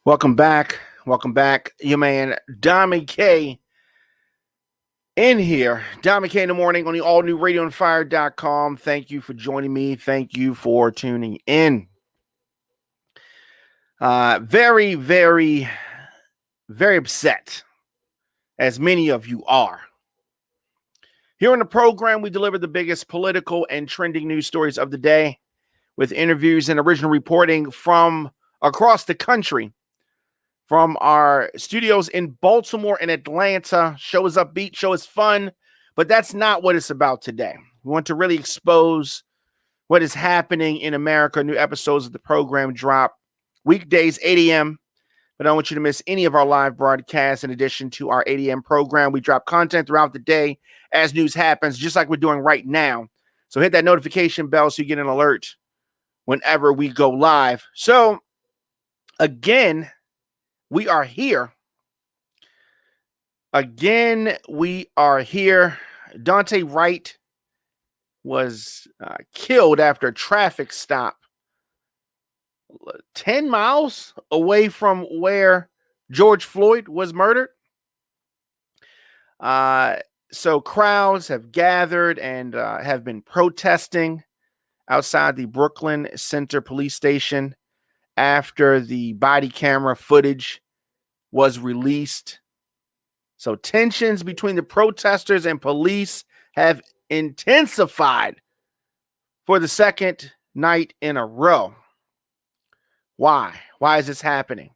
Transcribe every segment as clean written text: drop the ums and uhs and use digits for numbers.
Welcome back. Welcome back. Your man, Dami K, in here. Dami K in the morning on the all new radioonfire.com. Thank you for joining me. Thank you for tuning in. Very, very, very upset, as many of you are. Here on the program, we deliver the biggest political and trending news stories of the day with interviews and original reporting from across the country. From our studios in Baltimore and Atlanta. Show is upbeat, show is fun, but that's not what it's about today. We want to really expose what is happening in America. New episodes of the program drop weekdays, 8 a.m., but I don't want you to miss any of our live broadcasts. In addition to our 8 a.m. program, we drop content throughout the day as news happens, just like we're doing right now. So hit that notification bell so you get an alert whenever we go live. So, again, we are here. Again, we are here. Daunte Wright was killed after a traffic stop 10 miles away from where George Floyd was murdered. So crowds have gathered and have been protesting outside the Brooklyn Center police station after the body camera footage was released. So tensions between the protesters and police have intensified for the second night in a row. Why? Why is this happening?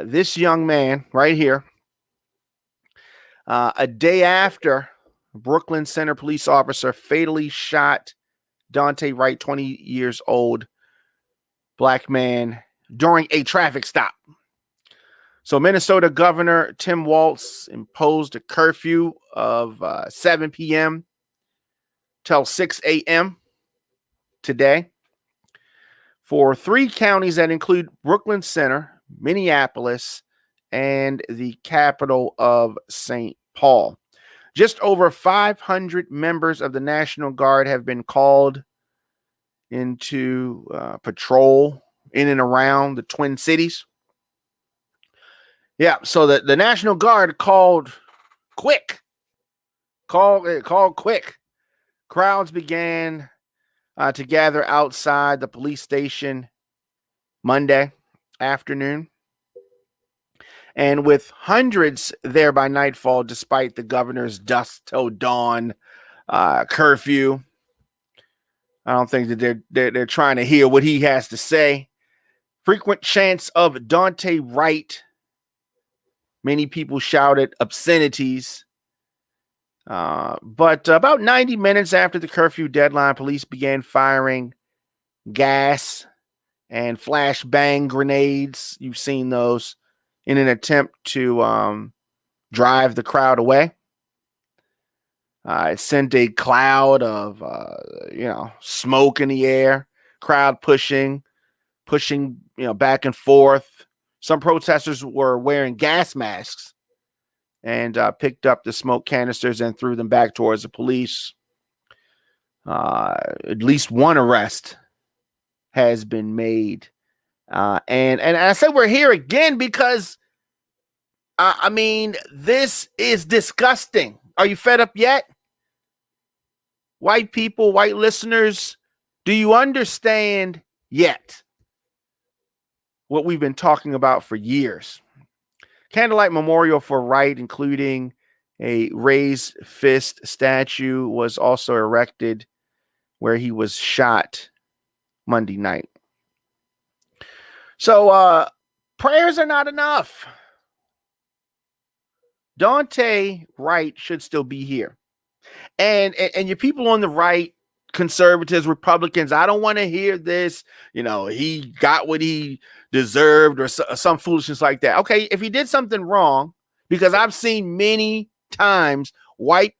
This young man right here, a day after Brooklyn Center police officer fatally shot Daunte Wright, 20 years old, black man, during a traffic stop. So Minnesota Governor Tim Walz imposed a curfew of 7 p.m. till 6 a.m. today for 3 counties that include Brooklyn Center, Minneapolis, and the capital of St. Paul. Just over 500 members of the National Guard have been called into patrol in and around the Twin Cities. Yeah, so the National Guard called quick. Called quick. Crowds began to gather outside the police station Monday afternoon. And with hundreds there by nightfall, despite the governor's dusk till dawn curfew, I don't think that they're trying to hear what he has to say. Frequent chants of Daunte Wright. Many people shouted obscenities. But about 90 minutes after the curfew deadline, police began firing gas and flashbang grenades. You've seen those in an attempt to drive the crowd away. It sent a cloud of, smoke in the air, crowd pushing, back and forth. Some protesters were wearing gas masks and picked up the smoke canisters and threw them back towards the police. At least one arrest has been made. And I said we're here again because, this is disgusting. Are you fed up yet? White people, white listeners, do you understand yet what we've been talking about for years? Candlelight memorial for Wright, including a raised fist statue, was also erected where he was shot Monday night. So prayers are not enough. Daunte Wright should still be here. And your people on the right, conservatives, Republicans, I don't want to hear this, he got what he deserved or some foolishness like that. Okay, if he did something wrong, because I've seen many times white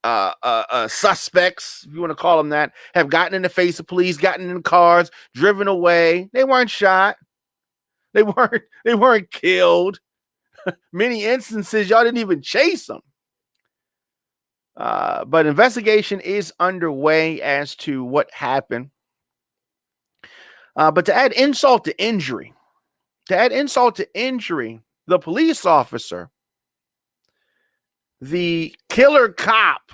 suspects, if you want to call them that, have gotten in the face of police, gotten in cars, driven away. They weren't shot. They weren't killed. Many instances, y'all didn't even chase them. But investigation is underway as to what happened. But to add insult to injury, To add insult to injury, the police officer, the killer cop,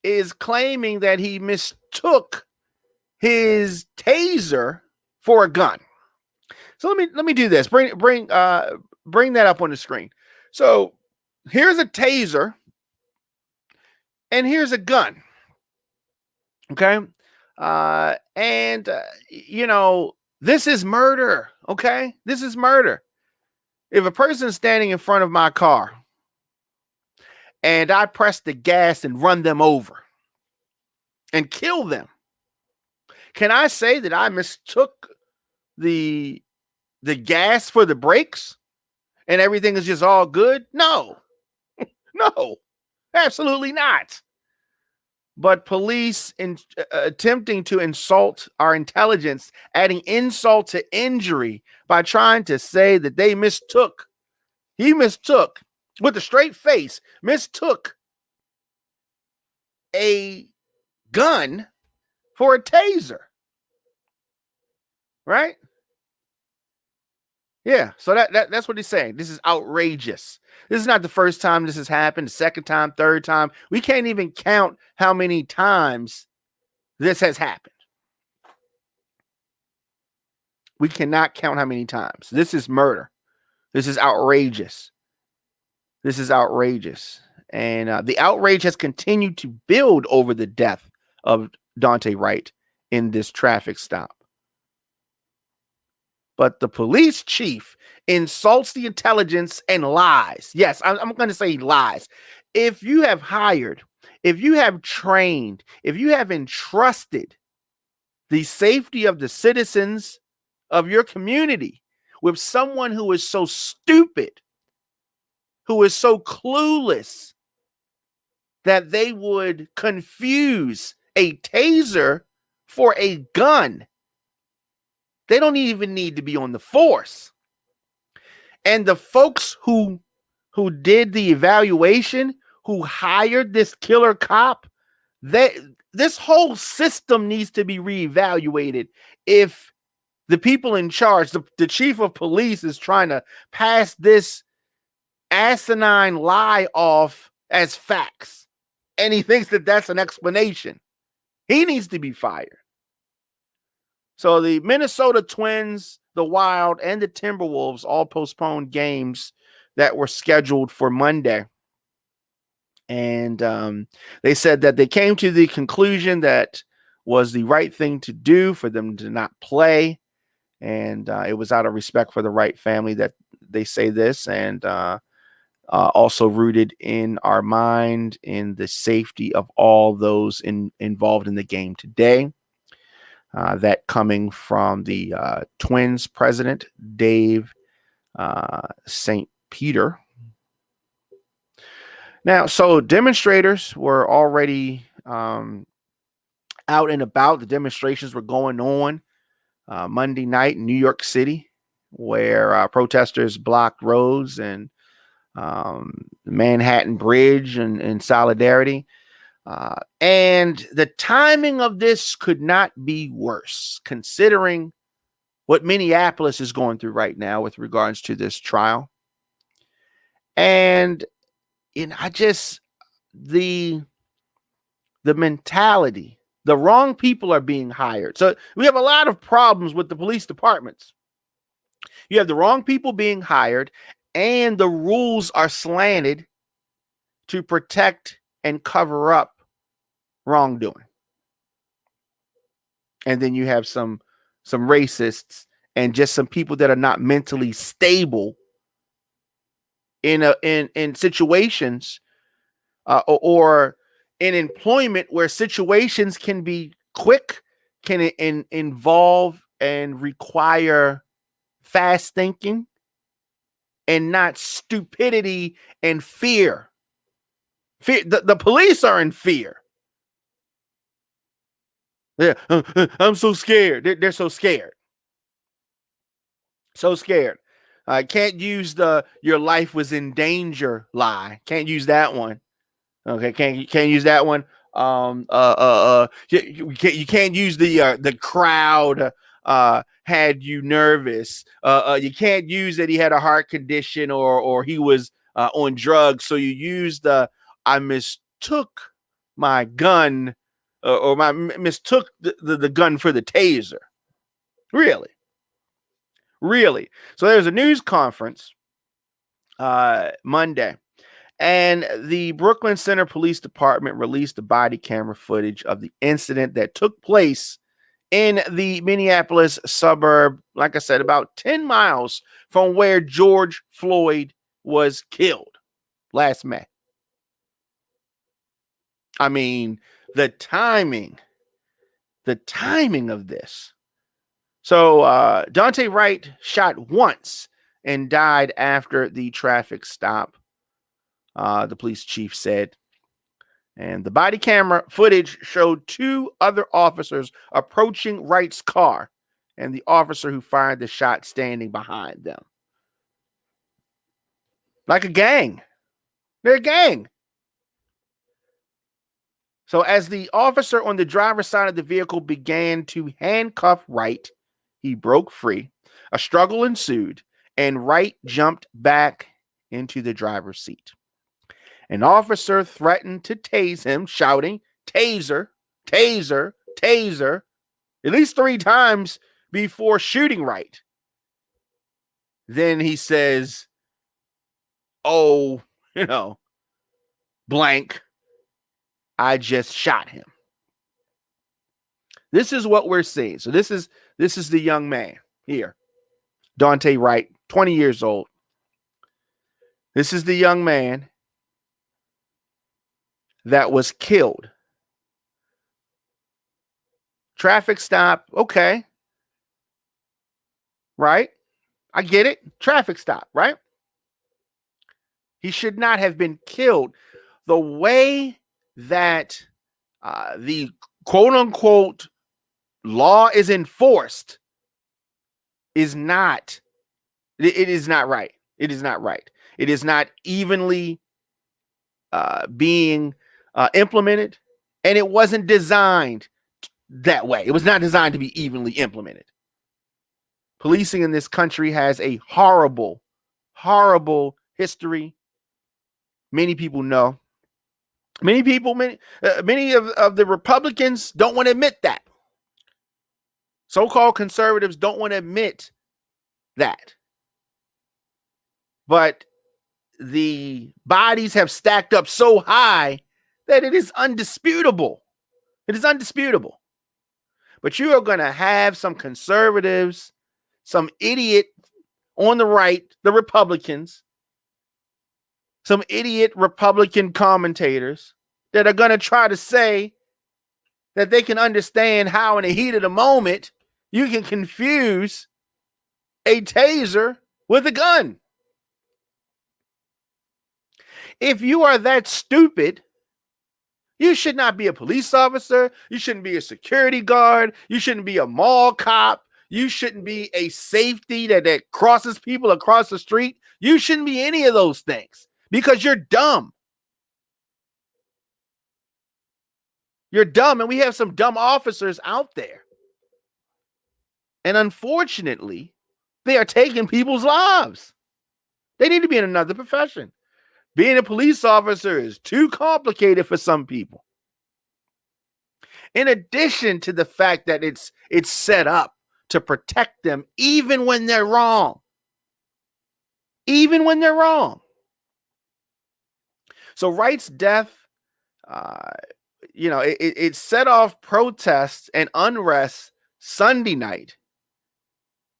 is claiming that he mistook his taser for a gun. So let me do this. Bring that up on the screen. So here's a taser and here's a gun. Okay. This is murder. Okay. This is murder. If a person's standing in front of my car and I press the gas and run them over and kill them, can I say that I mistook the gas for the brakes and everything is just all good? No, no, absolutely not. But police attempting to insult our intelligence, adding insult to injury by trying to say that he mistook with a straight face, mistook a gun for a taser. Right? Yeah, so that's what he's saying. This is outrageous. This is not the first time this has happened, the second time, third time. We can't even count how many times this has happened. We cannot count how many times. This is murder. This is outrageous. This is outrageous. And the outrage has continued to build over the death of Daunte Wright in this traffic stop. But the police chief insults the intelligence and lies. Yes, I'm going to say lies. If you have hired, if you have trained, if you have entrusted the safety of the citizens of your community with someone who is so stupid, who is so clueless that they would confuse a taser for a gun, they don't even need to be on the force. And the folks who did the evaluation, who hired this killer cop, this whole system needs to be reevaluated. If the people in charge, the chief of police, is trying to pass this asinine lie off as facts, and he thinks that that's an explanation, he needs to be fired. So the Minnesota Twins, the Wild, and the Timberwolves all postponed games that were scheduled for Monday. And they said that they came to the conclusion that was the right thing to do for them to not play. And it was out of respect for the Wright family that they say this, and also rooted in our mind in the safety of all those involved in the game today. That coming from the Twins president, Dave St. Peter. Now, so demonstrators were already out and about. The demonstrations were going on Monday night in New York City, where protesters blocked roads and Manhattan Bridge in solidarity. And the timing of this could not be worse, considering what Minneapolis is going through right now with regards to this trial. And the mentality, the wrong people are being hired. So we have a lot of problems with the police departments. You have the wrong people being hired, and the rules are slanted to protect and cover up wrongdoing. And then you have some racists and just some people that are not mentally stable in situations or in employment where situations can be quick, can involve and require fast thinking and not stupidity and fear. The police are in fear. Yeah, I'm so scared. They're so scared. So scared. Can't use the "your life was in danger" lie. Can't use that one. Okay, can't use that one. You can't use the crowd had you nervous. You can't use that he had a heart condition or he was on drugs. So you use I mistook my gun mistook the gun for the taser. Really? Really? So there's a news conference Monday, and the Brooklyn Center Police Department released the body camera footage of the incident that took place in the Minneapolis suburb, like I said, about 10 miles from where George Floyd was killed last May. I mean, the timing of this. So Daunte Wright shot once and died after the traffic stop, the police chief said. And the body camera footage showed two other officers approaching Wright's car and the officer who fired the shot standing behind them. Like a gang. They're a gang. So as the officer on the driver's side of the vehicle began to handcuff Wright, he broke free. A struggle ensued, and Wright jumped back into the driver's seat. An officer threatened to tase him, shouting, "Taser, taser, taser," at least 3 times before shooting Wright. Then he says, "Oh, blank, I just shot him." This is what we're seeing. So this is the young man here, Daunte Wright, 20 years old. This is the young man that was killed. Traffic stop, okay. Right? I get it. Traffic stop, right? He should not have been killed. The way that the quote-unquote law is enforced is not, it is not right. It is not right. It is not evenly being implemented, and it wasn't designed that way. It was not designed to be evenly implemented. Policing in this country has a horrible, horrible history. Many people know. Many of the Republicans don't want to admit that. So-called conservatives don't want to admit that. But the bodies have stacked up so high that it is undisputable. It is undisputable. But you are going to have some conservatives, some idiot on the right, the Republicans, some idiot Republican commentators that are going to try to say that they can understand how in the heat of the moment you can confuse a taser with a gun. If you are that stupid, you should not be a police officer. You shouldn't be a security guard. You shouldn't be a mall cop. You shouldn't be a safety that crosses people across the street. You shouldn't be any of those things because you're dumb. You're dumb, and we have some dumb officers out there. And unfortunately, they are taking people's lives. They need to be in another profession. Being a police officer is too complicated for some people. In addition to the fact that it's set up to protect them even when they're wrong. Even when they're wrong. So Wright's death, it set off protests and unrest Sunday night,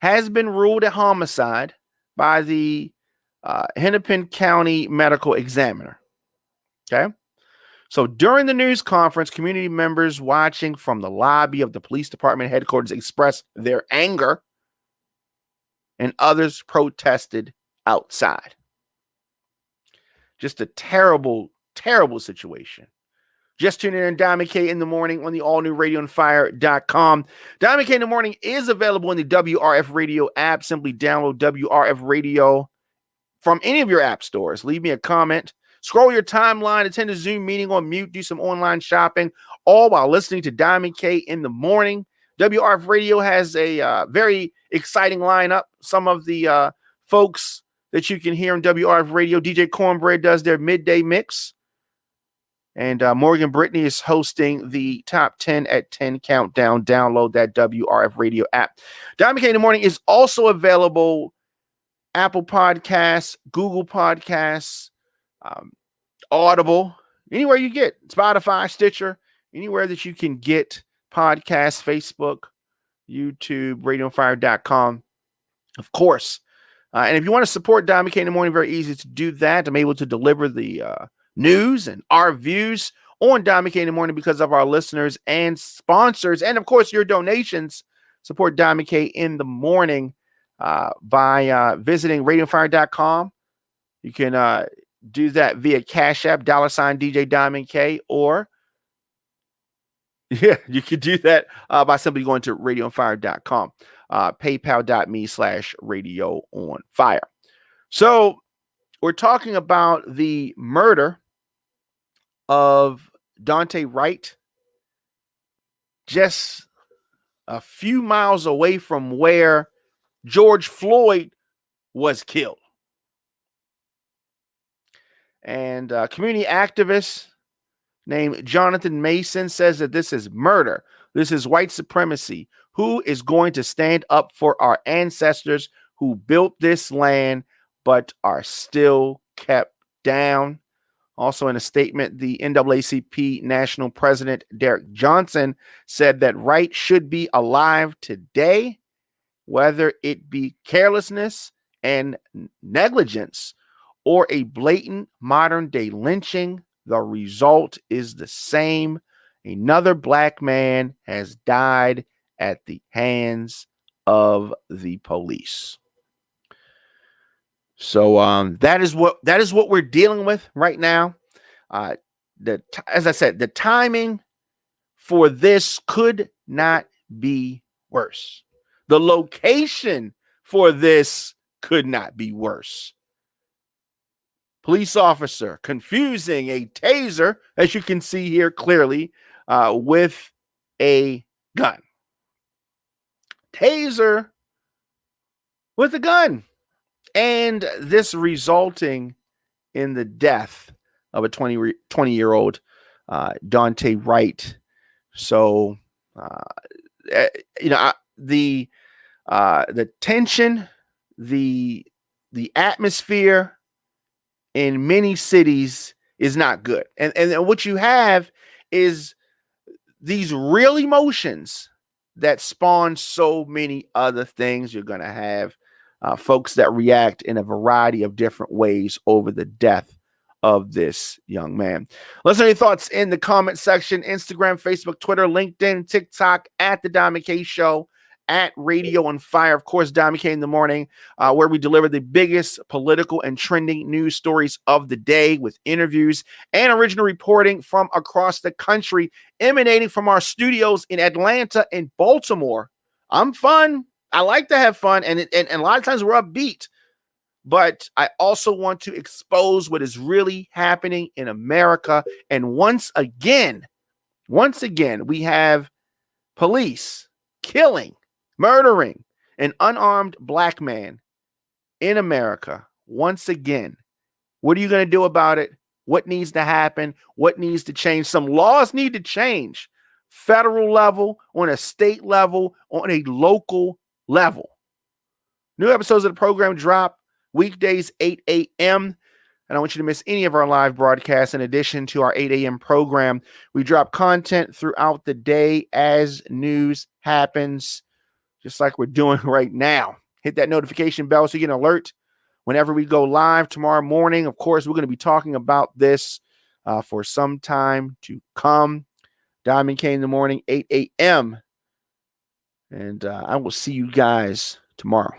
has been ruled a homicide by the Hennepin County Medical Examiner. Okay. So during the news conference, community members watching from the lobby of the police department headquarters expressed their anger, and others protested outside. Just a terrible, terrible situation. Just tune in on Diamond K in the Morning on the all-new radioandfire.com. Diamond K in the Morning is available in the WRF Radio app. Simply download WRF Radio from any of your app stores. Leave me a comment. Scroll your timeline, attend a Zoom meeting on mute, do some online shopping, all while listening to Diamond K in the Morning. WRF Radio has a very exciting lineup. Some of the folks that you can hear on WRF Radio, DJ Cornbread does their midday mix. And Morgan Brittany is hosting the Top 10 at 10 countdown. Download that WRF Radio app. Diamond K in the Morning is also available Apple Podcasts, Google Podcasts, Audible, anywhere you get, Spotify, Stitcher, anywhere that you can get podcasts, Facebook, YouTube, radioonfire.com, of course. And if you want to support Diamond K in the Morning, very easy to do that. I'm able to deliver the news and our views on Diamond K in the Morning because of our listeners and sponsors. And, of course, your donations. Support Diamond K in the Morning by visiting radioonfire.com. You can do that via Cash App, $ DJ Diamond K, or you could do that by simply going to radioonfire.com, paypal.me/radioonfire. So we're talking about the murder of Daunte Wright just a few miles away from where George Floyd was killed. And a community activist named Jonathan Mason says that this is murder. This is white supremacy. Who is going to stand up for our ancestors who built this land but are still kept down? Also in a statement, the NAACP National President Derek Johnson said that Wright should be alive today, whether it be carelessness and negligence or a blatant modern-day lynching. The result is the same. Another black man has died at the hands of the police. So that is what we're dealing with right now. As I said, the timing for this could not be worse. The location for this could not be worse. Police officer confusing a taser, as you can see here clearly, with a gun. Taser with a gun. And this resulting in the death of a 20-year-old Daunte Wright. So, the tension, the atmosphere in many cities is not good. And what you have is these real emotions that spawn so many other things. You're going to have folks that react in a variety of different ways over the death of this young man. Let's know your thoughts in the comment section. Instagram, Facebook, Twitter, LinkedIn, TikTok, at The Diamond K Show, at Radio on Fire. Of course, Diamond K in the Morning, where we deliver the biggest political and trending news stories of the day with interviews and original reporting from across the country, emanating from our studios in Atlanta and Baltimore. I'm fun. I like to have fun, and a lot of times we're upbeat, but I also want to expose what is really happening in America. And once again, we have police killing, murdering an unarmed black man in America. Once again, what are you going to do about it? What needs to happen? What needs to change? Some laws need to change. Federal level, on a state level, on a local level. New episodes of the program drop weekdays 8 a.m. I don't want you to miss any of our live broadcasts. In addition to our 8 a.m. program, we drop content throughout the day as news happens, just like we're doing right now. Hit that notification bell so you get an alert whenever we go live tomorrow morning. Of course, we're going to be talking about this for some time to come. Diamond K in the Morning, 8 a.m. And I will see you guys tomorrow.